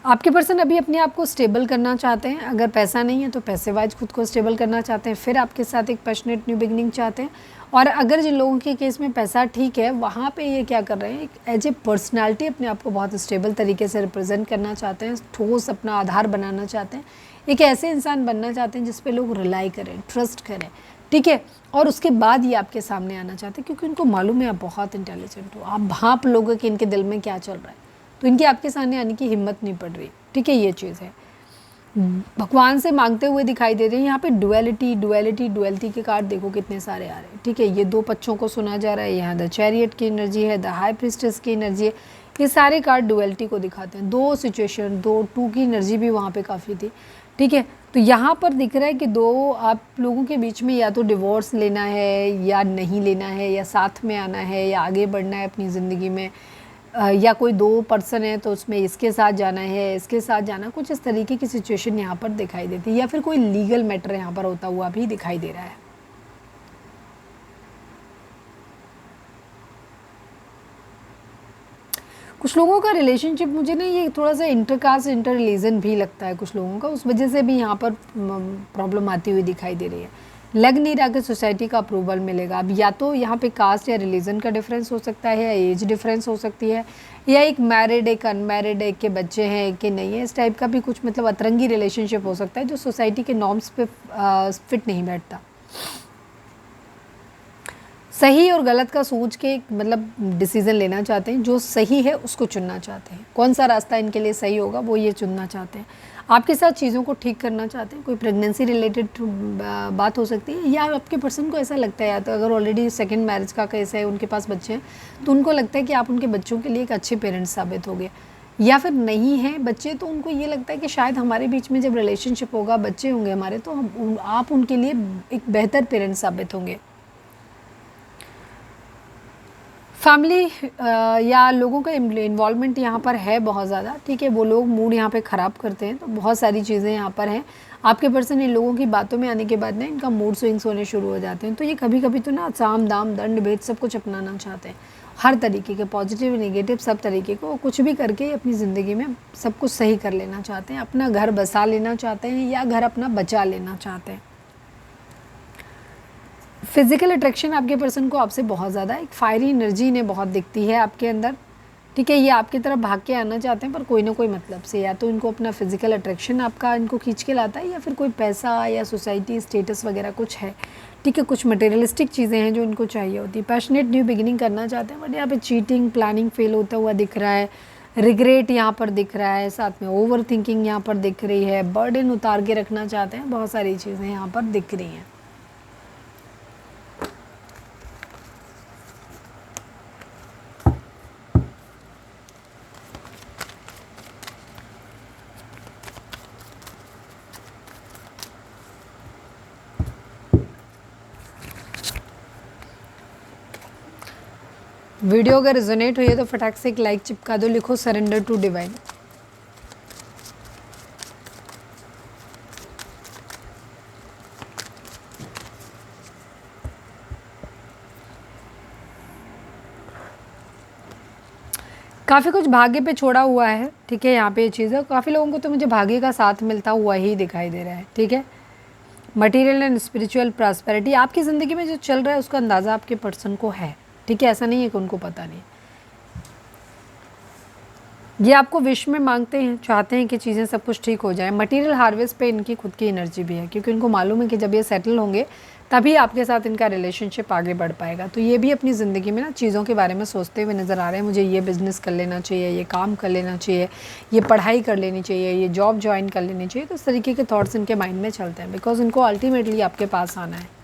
आपके पर्सन अभी अपने आप को स्टेबल करना चाहते हैं, अगर पैसा नहीं है तो पैसे वाइज खुद को स्टेबल करना चाहते हैं, फिर आपके साथ एक पैशनेट न्यू बिगनिंग चाहते हैं। और अगर जिन लोगों के केस में पैसा ठीक है, वहाँ पे ये क्या कर रहे हैं, एक एज ए पर्सनालिटी अपने आप को बहुत स्टेबल तरीके से रिप्रेजेंट करना चाहते हैं, ठोस अपना आधार बनाना चाहते हैं, एक ऐसे इंसान बनना चाहते हैं जिस पे लोग रिलाई करें, ट्रस्ट करें, ठीक है, और उसके बाद ये आपके सामने आना चाहते हैं, क्योंकि उनको मालूम है आप बहुत इंटेलिजेंट हो, आप भांप लोगे कि इनके दिल में क्या चल रहा है, तो इनकी आपके सामने आने की हिम्मत नहीं पड़ रही, ठीक है, ये चीज़ है। भगवान से मांगते हुए दिखाई दे रहे हैं, यहाँ पे डुअलिटी के कार्ड देखो कितने सारे आ रहे हैं, ठीक है, ये दो पक्षों को सुना जा रहा है, यहाँ द चैरियट की एनर्जी है, द हाई प्रिस्टेस की एनर्जी है, ये सारे कार्ड डुअलिटी को दिखाते हैं, दो सिचुएशन, दो टू की एनर्जी भी वहाँ पे काफ़ी थी, ठीक है। तो यहाँ पर दिख रहा है कि दो आप लोगों के बीच में या तो डिवोर्स लेना है या नहीं लेना है, या साथ में आना है या आगे बढ़ना है अपनी ज़िंदगी में, या कोई दो पर्सन है तो उसमें इसके साथ जाना है, इसके साथ जाना, कुछ इस तरीके की सिचुएशन यहाँ पर दिखाई देती है, या फिर कोई लीगल मैटर यहाँ पर होता हुआ भी दिखाई दे रहा है। कुछ लोगों का रिलेशनशिप मुझे ना ये थोड़ा सा इंटरकास्ट इंटर रिलीजन भी लगता है कुछ लोगों का, उस वजह से भी यहाँ पर प्रॉब्लम आती हुई दिखाई दे रही है। लग नहीं रहा कि सोसाइटी का अप्रूवल मिलेगा। अब या तो यहाँ पे कास्ट या रिलीजन का डिफरेंस हो सकता है, या एज डिफरेंस हो सकती है, या एक मैरिड एक अनमैरिड एक के बच्चे हैं एक के नहीं है, इस टाइप का भी कुछ मतलब अतरंगी रिलेशनशिप हो सकता है जो सोसाइटी के नॉर्म्स पे फिट नहीं बैठता। सही और गलत का सोच के मतलब डिसीज़न लेना चाहते हैं, जो सही है उसको चुनना चाहते हैं, कौन सा रास्ता इनके लिए सही होगा वो ये चुनना चाहते हैं। आपके साथ चीज़ों को ठीक करना चाहते हैं, कोई प्रेगनेंसी रिलेटेड बात हो सकती है, या आपके पर्सन को ऐसा लगता है, या तो अगर ऑलरेडी सेकंड मैरिज का केस है, उनके पास बच्चे हैं, तो उनको लगता है कि आप उनके बच्चों के लिए एक अच्छे पेरेंट्स साबित होंगे, या फिर नहीं हैं बच्चे तो उनको ये लगता है कि शायद हमारे बीच में जब रिलेशनशिप होगा, बच्चे होंगे हमारे, तो आप उनके लिए एक बेहतर पेरेंट्स साबित होंगे। फैमिली या लोगों का इन्वॉल्वमेंट यहाँ पर है बहुत ज़्यादा, ठीक है। वो लोग मूड यहाँ पे ख़राब करते हैं, तो बहुत सारी चीज़ें यहाँ पर हैं। आपके पर्सन इन लोगों की बातों में आने के बाद ना इनका मूड स्विंग्स होने शुरू हो जाते हैं। तो ये कभी कभी तो ना साम दाम दंड भेद सब कुछ अपनाना चाहते हैं, हर तरीके के पॉजिटिव नेगेटिव सब तरीके को कुछ भी करके अपनी ज़िंदगी में सब कुछ सही कर लेना चाहते हैं, अपना घर बसा लेना चाहते हैं या घर अपना बचा लेना चाहते हैं। फिजिकल अट्रैक्शन आपके पर्सन को आपसे बहुत ज़्यादा, एक फायरी एनर्जी इन्हें बहुत दिखती है आपके अंदर, ठीक है। ये आपकी तरफ भाग के आना चाहते हैं पर कोई ना कोई मतलब से, या तो इनको अपना फिजिकल अट्रैक्शन आपका इनको खींच के लाता है, या फिर कोई पैसा या सोसाइटी स्टेटस वगैरह कुछ है, ठीक है। कुछ मटेरियलिस्टिक चीज़ें हैं जो इनको चाहिए होती है। पैशनेट न्यू बिगिनिंग करना चाहते हैं, बट यहाँ पे चीटिंग प्लानिंग फेल होता हुआ दिख रहा है, रिग्रेट यहाँ पर दिख रहा है, साथ में ओवर थिंकिंग यहाँ पर दिख रही है, बर्डन उतार के रखना चाहते हैं, बहुत सारी चीज़ें यहाँ पर दिख रही हैं। वीडियो अगर रिजोनेट हुई है तो फटाक से एक लाइक चिपका दो, लिखो सरेंडर टू डिवाइन। काफ़ी कुछ भाग्य पे छोड़ा हुआ है, ठीक है। यहाँ पे ये चीज़ है, काफ़ी लोगों को तो मुझे भाग्य का साथ मिलता हुआ ही दिखाई दे रहा है, ठीक है। मटेरियल एंड स्पिरिचुअल प्रॉस्पेरिटी आपकी ज़िंदगी में जो चल रहा है उसका अंदाज़ा आपके पर्सन को है, ठीक है। ऐसा नहीं है कि उनको पता नहीं। ये आपको विश में मांगते हैं, चाहते हैं कि चीज़ें सब कुछ ठीक हो जाए। मटेरियल हार्वेस्ट पे इनकी खुद की एनर्जी भी है, क्योंकि इनको मालूम है कि जब ये सेटल होंगे तभी आपके साथ इनका रिलेशनशिप आगे बढ़ पाएगा। तो ये भी अपनी ज़िंदगी में ना चीज़ों के बारे में सोचते हुए नज़र आ रहे हैं, मुझे ये बिज़नेस कर लेना चाहिए, ये काम कर लेना चाहिए, ये पढ़ाई कर लेनी चाहिए, ये जॉब ज्वाइन कर लेनी चाहिए। तो इस तरीके के थॉट्स इनके माइंड में चलते हैं, बिकॉज इनको अल्टीमेटली आपके पास आना है।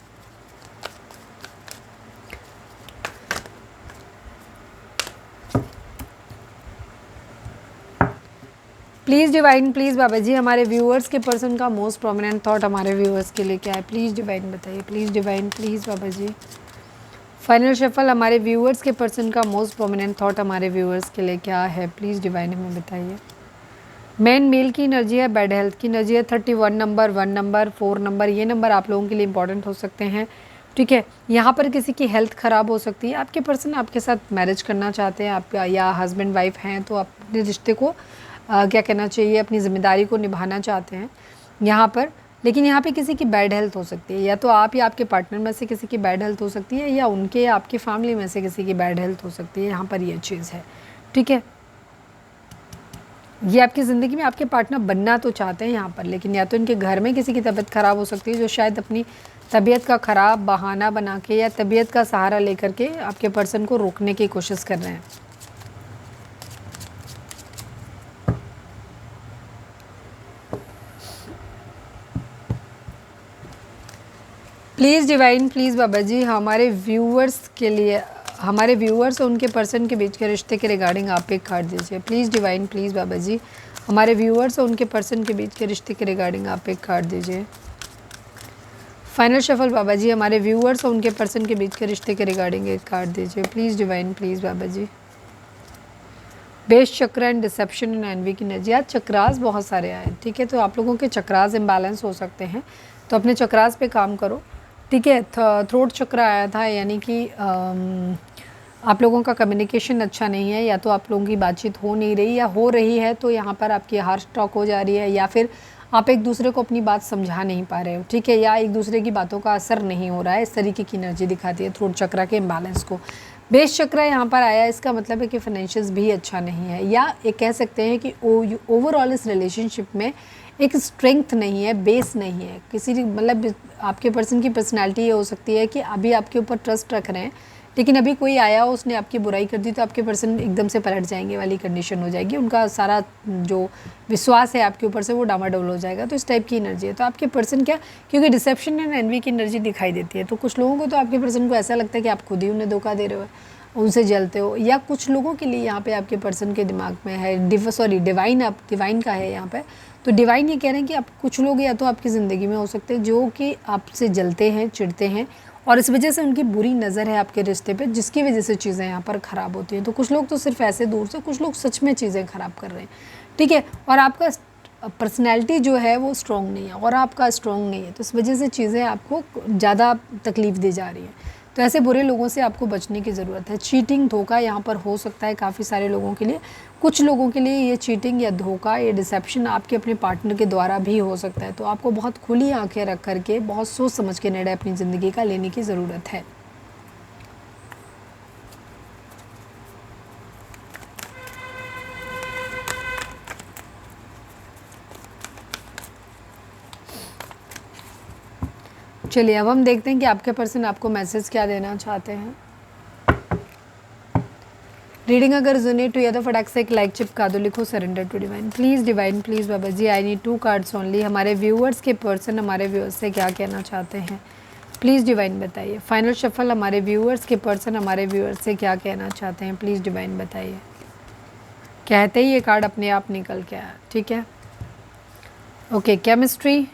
प्लीज़ डिवाइन, प्लीज़ बाबा जी, हमारे व्यूअर्स के पर्सन का मोस्ट प्रोमिनेंट थॉट हमारे व्यूअर्स के लिए क्या है? प्लीज़ डिवाइन बताइए, please divine, please Baba ji. Final shuffle, हमारे व्यूअर्स के पर्सन का मोस्ट प्रोमिनेंट थॉट हमारे व्यूअर्स के लिए क्या है? प्लीज़ डिवाइन हमें बताइए। मेन मेल की एनर्जी है, बैड हेल्थ की एनर्जी है, 31 नंबर, 1 नंबर, 4 नंबर, ये नंबर आप लोगों के लिए इंपॉर्टेंट हो सकते हैं, ठीक है। यहाँ पर किसी की हेल्थ ख़राब हो सकती है। आपके पर्सन आपके साथ मैरिज करना चाहते हैं, आप या हस्बैंड वाइफ हैं, तो अपने रिश्ते को क्या कहना चाहिए, अपनी ज़िम्मेदारी को निभाना चाहते हैं यहाँ पर। लेकिन यहाँ पे किसी की बैड हेल्थ हो सकती है, या तो आप या आपके पार्टनर में से किसी की बैड हेल्थ हो सकती है, या उनके या आपकी फैमिली में से किसी की बैड हेल्थ हो सकती है। यहाँ पर ये चीज़ है, ठीक है। ये आपकी ज़िंदगी में आपके पार्टनर बनना तो चाहते हैं यहाँ पर, लेकिन या तो इनके घर में किसी की तबीयत ख़राब हो सकती है, जो शायद अपनी तबीयत का ख़राब बहाना बना के या तबीयत का सहारा लेकर के आपके पर्सन को रोकने की कोशिश कर रहे हैं। प्लीज़ डिवाइन, प्लीज़ बाबा जी, हमारे व्यूअर्स के लिए, हमारे व्यूअर्स और उनके पर्सन के बीच के रिश्ते के रिगार्डिंग आप एक कार्ड दीजिए। प्लीज़ डिवाइन, प्लीज़ बाबा जी, हमारे व्यूअर्स और उनके पर्सन के बीच के रिश्ते के रिगार्डिंग आप एक कार्ड दीजिए। फाइनल शफल बाबा जी, हमारे व्यूअर्स और उनके पर्सन के बीच के रिश्ते के रिगार्डिंग एक कार्ड दीजिए। Please divine, please Baba ji. Base chakra and deception and envy की एनर्जी, आज चक्रास बहुत सारे आए, ठीक है। तो आप लोगों के चक्रास इम्बैलेंस हो सकते हैं, तो अपने चक्रास पे काम करो, ठीक है। थ्रोट चक्र आया था, यानी कि आप लोगों का कम्युनिकेशन अच्छा नहीं है, या तो आप लोगों की बातचीत हो नहीं रही, या हो रही है तो यहाँ पर आपकी हार्श टॉक हो जा रही है, या फिर आप एक दूसरे को अपनी बात समझा नहीं पा रहे हो, ठीक है, या एक दूसरे की बातों का असर नहीं हो रहा है। इस तरीके की एनर्जी दिखाती है थ्रोट चक्र के इम्बैलेंस को। बेस चक्र यहाँ पर आया, इसका मतलब है कि फाइनेंशियल्स भी अच्छा नहीं है, या एक कह सकते हैं कि ओवरऑल इस रिलेशनशिप में एक स्ट्रेंथ नहीं है, बेस नहीं है। किसी मतलब आपके पर्सन की पर्सनैलिटी ये हो सकती है कि अभी आपके ऊपर ट्रस्ट रख रहे हैं, लेकिन अभी कोई आया हो, उसने आपकी बुराई कर दी, तो आपके पर्सन एकदम से पलट जाएंगे वाली कंडीशन हो जाएगी। उनका सारा जो विश्वास है आपके ऊपर से वो डामाडोल हो जाएगा। तो इस टाइप की एनर्जी है। तो आपके पर्सन क्या, क्योंकि डिसेप्शन एंड एनवी की एनर्जी दिखाई देती है, तो कुछ लोगों को तो आपके पर्सन को ऐसा लगता है कि आप खुद ही उन्हें धोखा दे रहे हो, उनसे जलते हो, या कुछ लोगों के लिए यहाँ पे आपके पर्सन के दिमाग में है डिवाइन, आप डिवाइन का है यहाँ पे। तो डिवाइन ये कह रहे हैं कि आप कुछ लोग या तो आपकी ज़िंदगी में हो सकते हैं जो कि आपसे जलते हैं, चिढ़ते हैं, और इस वजह से उनकी बुरी नज़र है आपके रिश्ते पे, जिसकी वजह से चीज़ें यहाँ पर ख़राब होती हैं। तो कुछ लोग तो सिर्फ ऐसे दूर से, कुछ लोग सच में चीज़ें ख़राब कर रहे हैं, ठीक है। और आपका पर्सनैलिटी जो है वो स्ट्रॉन्ग नहीं है और आपका स्ट्रॉन्ग नहीं है, तो इस वजह से चीज़ें आपको ज़्यादा तकलीफ़ दी जा रही हैं। तो ऐसे बुरे लोगों से आपको बचने की ज़रूरत है। चीटिंग, धोखा यहाँ पर हो सकता है काफ़ी सारे लोगों के लिए। कुछ लोगों के लिए ये चीटिंग या धोखा, ये डिसेप्शन आपके अपने पार्टनर के द्वारा भी हो सकता है। तो आपको बहुत खुली आंखें रख करके बहुत सोच समझ के निर्णय अपनी ज़िंदगी का लेने की ज़रूरत है। चलिए अब हम देखते हैं कि आपके पर्सन आपको मैसेज क्या देना चाहते हैं। रीडिंग अगर रेजोनेट हुई है तो फटाक से एक लाइक चिपका दो, लिखो surrender to divine. Please divine, please Baba ji, I need 2 cards only. हमारे व्यूअर्स के पर्सन हमारे व्यूअर्स से क्या कहना चाहते हैं, प्लीज़ डिवाइन बताइए। फाइनल शफल हमारे व्यूअर्स के पर्सन हमारे व्यूअर्स से क्या कहना चाहते हैं, प्लीज़ डिवाइन बताइए। कहते ही ये कार्ड अपने आप निकल के आया, ठीक है। Okay, chemistry,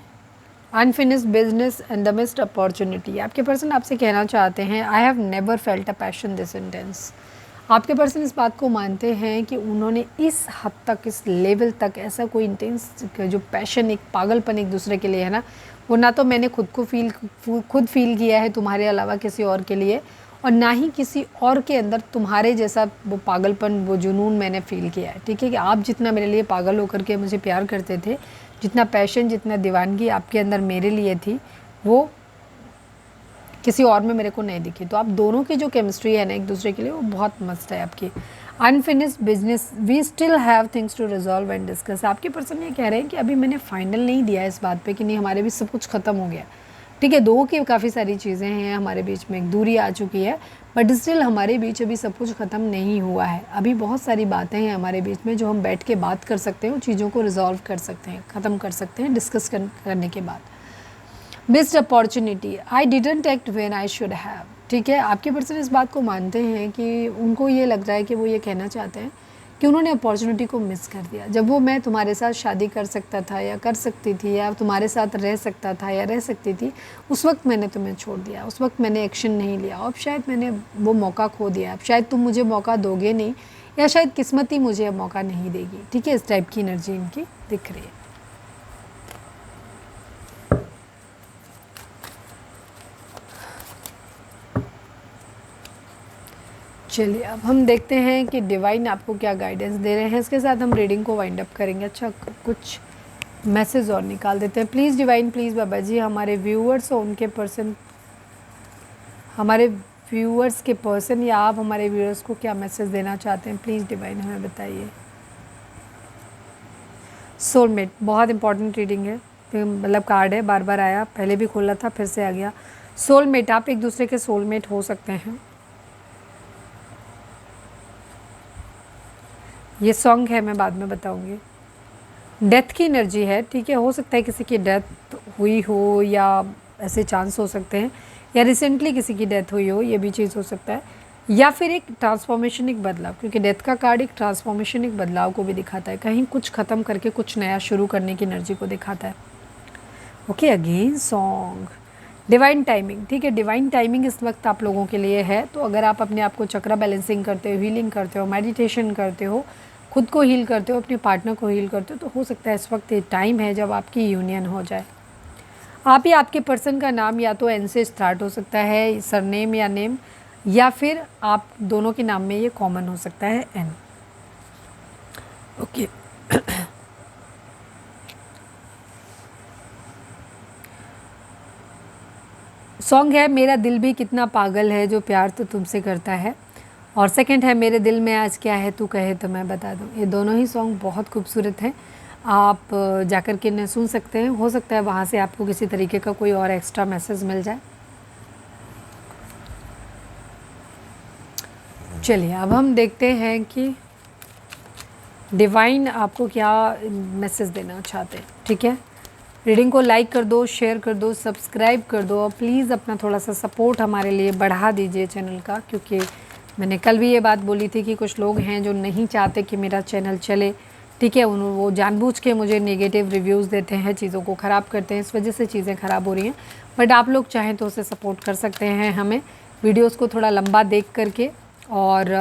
unfinished business and the missed opportunity. आपके पर्सन आपसे कहना चाहते हैं, I have never felt a passion this intense. आपके पर्सन इस बात को मानते हैं कि उन्होंने इस हद तक, इस लेवल तक ऐसा कोई इंटेंस जो पैशन, एक पागलपन एक दूसरे के लिए है ना, वो ना तो मैंने खुद फील किया है तुम्हारे अलावा किसी और के लिए, और ना ही किसी और के अंदर तुम्हारे जैसा वो पागलपन, वो जुनून मैंने फ़ील किया है, ठीक है। कि आप जितना मेरे लिए पागल होकर के मुझे प्यार करते थे, जितना पैशन, जितना दीवानगी आपके अंदर मेरे लिए थी, वो किसी और में मेरे को नहीं दिखी। तो आप दोनों की जो केमिस्ट्री है ना एक दूसरे के लिए, वो बहुत मस्त है आपकी। Unfinished business, we still have things to resolve and discuss. आपके पर्सन ये कह रहे हैं कि अभी मैंने फाइनल नहीं दिया इस बात पे कि नहीं हमारे बीच सब कुछ ख़त्म हो गया, ठीक है। दो की काफ़ी सारी चीज़ें हैं हमारे बीच में, एक दूरी आ चुकी है, बट स्टिल हमारे बीच अभी सब कुछ ख़त्म नहीं हुआ है। अभी बहुत सारी बातें हैं हमारे बीच में जो हम बैठ के बात कर सकते हैं, उन चीज़ों को रिजॉल्व कर सकते हैं, ख़त्म कर सकते हैं डिस्कस करने के बाद। Missed opportunity, I didn't act when I should have, ठीक है। आपके पर्सन इस बात को मानते हैं कि उनको ये लग रहा है कि वो ये कहना चाहते हैं कि उन्होंने अपॉर्चुनिटी को मिस कर दिया। जब वो मैं तुम्हारे साथ शादी कर सकता था या कर सकती थी, या तुम्हारे साथ रह सकता था या रह सकती थी, उस वक्त मैंने तुम्हें छोड़ दिया, उस वक्त मैंने एक्शन नहीं लिया। अब शायद मैंने वो मौका खो दिया, अब शायद तुम मुझे मौका दोगे नहीं, या शायद किस्मत ही मुझे अब मौका नहीं देगी, ठीक है। इस टाइप की एनर्जी इनकी दिख रही है। चलिए अब हम देखते हैं कि डिवाइन आपको क्या गाइडेंस दे रहे हैं। इसके साथ हम रीडिंग को वाइंड अप करेंगे। अच्छा, कुछ मैसेज और निकाल देते हैं। प्लीज़ डिवाइन, प्लीज़ बाबा जी, हमारे व्यूअर्स और उनके पर्सन, हमारे व्यूअर्स के पर्सन या आप हमारे व्यूअर्स को क्या मैसेज देना चाहते हैं, प्लीज़ डिवाइन हमें बताइए। सोलमेट, बहुत इंपॉर्टेंट रीडिंग है, मतलब कार्ड है, बार बार आया, पहले भी खोला था फिर से आ गया। सोलमेट, आप एक दूसरे के सोलमेट हो सकते हैं। ये सॉन्ग है, मैं बाद में बताऊंगी। डेथ की एनर्जी है, ठीक है। हो सकता है किसी की डेथ हुई हो, या ऐसे चांस हो सकते हैं, या रिसेंटली किसी की डेथ हुई हो, ये भी चीज़ हो सकता है, या फिर एक ट्रांसफॉर्मेशन, एक बदलाव, क्योंकि डेथ का कार्ड एक ट्रांसफॉर्मेशन, एक बदलाव को भी दिखाता है। कहीं कुछ ख़त्म करके कुछ नया शुरू करने की एनर्जी को दिखाता है। Okay, again song, divine timing, ठीक है। डिवाइन टाइमिंग इस वक्त आप लोगों के लिए है। तो अगर आप अपने आप को चक्रा बैलेंसिंग करते हो, हीलिंग करते हो, मेडिटेशन करते हो, खुद को हील करते हो, अपने पार्टनर को हील करते हो, तो हो सकता है इस वक्त ये टाइम है जब आपकी यूनियन हो जाए। आप या आपके पर्सन का नाम या तो एन से स्टार्ट हो सकता है, सरनेम या नेम, या फिर आप दोनों के नाम में ये कॉमन हो सकता है, एन। ओके, सॉन्ग है मेरा दिल भी कितना पागल है जो प्यार तो तुमसे करता है, और सेकंड है मेरे दिल में आज क्या है तू कहे तो मैं बता दूं। ये दोनों ही सॉन्ग बहुत खूबसूरत हैं, आप जाकर के इन्हें सुन सकते हैं। हो सकता है वहाँ से आपको किसी तरीके का कोई और एक्स्ट्रा मैसेज मिल जाए। चलिए अब हम देखते हैं कि डिवाइन आपको क्या मैसेज देना चाहते हैं, ठीक है। रीडिंग को लाइक कर दो, शेयर कर दो, सब्सक्राइब कर दो, और प्लीज़ अपना थोड़ा सा सपोर्ट हमारे लिए बढ़ा दीजिए चैनल का, क्योंकि मैंने कल भी ये बात बोली थी कि कुछ लोग हैं जो नहीं चाहते कि मेरा चैनल चले, ठीक है। वो जानबूझ के मुझे नेगेटिव रिव्यूज़ देते हैं, चीज़ों को ख़राब करते हैं, इस वजह से चीज़ें ख़राब हो रही हैं। बट आप लोग चाहें तो उसे सपोर्ट कर सकते हैं हमें, वीडियोस को थोड़ा लंबा देख करके, और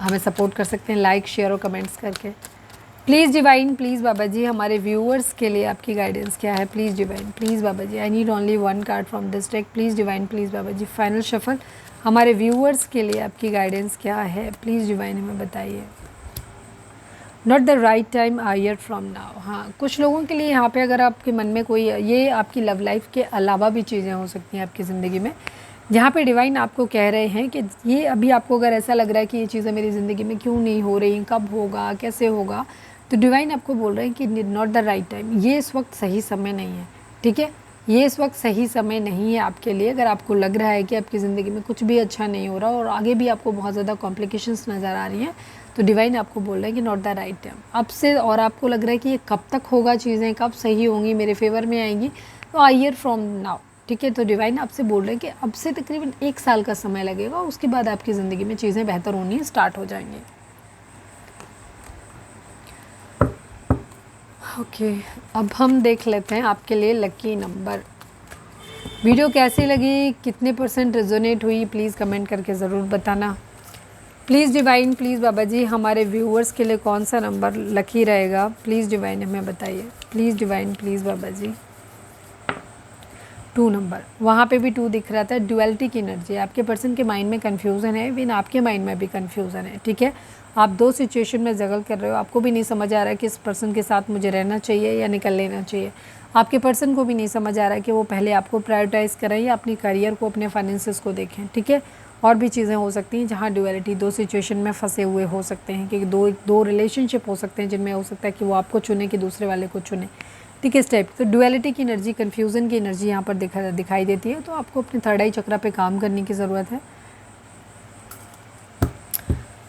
हमें सपोर्ट कर सकते हैं लाइक, शेयर और कमेंट्स करके। प्लीज़ डिवाइन, प्लीज़ बाबा जी, हमारे व्यूअर्स के लिए आपकी गाइडेंस क्या है? Please divine, please Baba ji, I need only 1 card from this deck, please divine, please Baba ji. Final shuffle, हमारे व्यूअर्स के लिए आपकी गाइडेंस क्या है? प्लीज़ डिवाइन हमें बताइए। Not the right time, a year from now. हाँ, कुछ लोगों के लिए यहाँ पे अगर आपके मन में कोई, ये आपकी लव लाइफ के अलावा भी चीज़ें हो सकती हैं आपकी ज़िंदगी में, जहाँ पे डिवाइन आपको कह रहे हैं कि ये अभी आपको अगर ऐसा लग रहा है कि ये चीज़ें मेरी ज़िंदगी में क्यों नहीं हो रही, कब होगा, कैसे होगा, तो डिवाइन आपको बोल रहे हैं कि नॉट द राइट टाइम, ये इस वक्त सही समय नहीं है। ठीक है, ये इस वक्त सही समय नहीं है आपके लिए। अगर आपको लग रहा है कि आपकी ज़िंदगी में कुछ भी अच्छा नहीं हो रहा और आगे भी आपको बहुत ज़्यादा कॉम्प्लिकेशंस नज़र आ रही हैं, तो डिवाइन आपको बोल रहे हैं कि नॉट द राइट टाइम अब से, और आपको लग रहा है कि ये कब तक होगा, चीज़ें कब सही होंगी, मेरे फेवर में आएंगी, तो आ ईयर फ्रॉम नाउ। ठीक है, तो डिवाइन आपसे बोल रहे हैं कि अब से तकरीबन 1 साल का समय लगेगा, उसके बाद आपकी ज़िंदगी में चीज़ें बेहतर होनी स्टार्ट हो जाएंगी। ओके, अब हम देख लेते हैं आपके लिए लकी नंबर। वीडियो कैसी लगी, कितने % रेजोनेट हुई, प्लीज़ कमेंट करके ज़रूर बताना। प्लीज़ डिवाइन, प्लीज़ बाबा जी, हमारे व्यूअर्स के लिए कौन सा नंबर लकी रहेगा? प्लीज़ डिवाइन हमें बताइए। Please divine, please Baba ji. 2 number, वहाँ पे भी 2 दिख रहा था। ड्युअलिटी की एनर्जी, आपके पर्सन के माइंड में कन्फ्यूज़न है, इवन आपके माइंड में भी कन्फ्यूज़न है। ठीक है, आप 2 सिचुएशन में जगल कर रहे हो, आपको भी नहीं समझ आ रहा है कि इस पर्सन के साथ मुझे रहना चाहिए या निकल लेना चाहिए। आपके पर्सन को भी नहीं समझ आ रहा है कि वो पहले आपको प्रायोरिटाइज़ करें या अपनी करियर को, अपने फाइनेंसेस को देखें। ठीक है, और भी चीज़ें हो सकती हैं जहाँ ड्युअलिटी, 2 सिचुएशन में फंसे हुए हो सकते हैं, कि दो रिलेशनशिप हो सकते हैं जिनमें हो सकता है कि वो आपको चुने कि दूसरे वाले को चुने। ठीक है, इस टाइप। तो ड्युअलिटी की एनर्जी, कन्फ्यूज़न की एनर्जी यहाँ पर दिखाई देती है, तो आपको अपने थर्ड आई चक्रा पे काम करने की ज़रूरत है।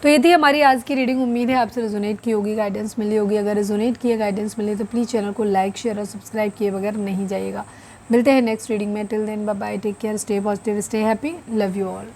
तो ये थी हमारी आज की रीडिंग। उम्मीद है आपसे रेजोनेट की होगी, गाइडेंस मिली होगी। अगर रेजोनेट किए, गाइडेंस मिले, तो प्लीज़ चैनल को लाइक, शेयर और सब्सक्राइब किए बगैर नहीं जाइएगा। मिलते हैं नेक्स्ट रीडिंग में। Till then bye bye, take care, stay positive, stay happy, love you all.